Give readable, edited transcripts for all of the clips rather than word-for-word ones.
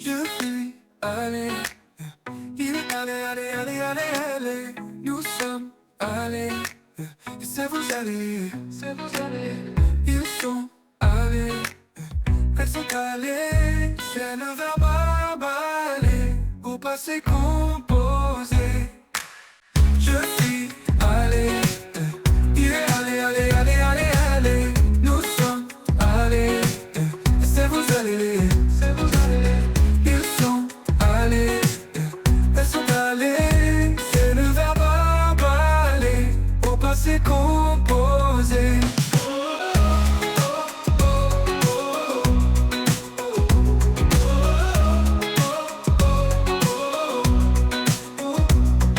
Je suis allé, il est allé, nous sommes allés, et c'est vous allez, ils sont allés, elles sont allées, c'est le verbe aller, au passé composé. Je suis allé, il est allé, nous sommes allés, et c'est vous allez, ils sont allés, elles sont allées, c'est le verbe aller, au passé composé.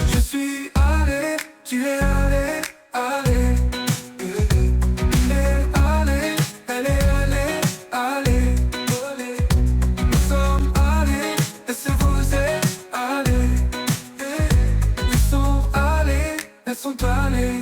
Je suis allé, tu es allé, il est allé, elle est allée, nous sommes allés, et c'est vous êtes allés, ils sont allés, elles sont allées.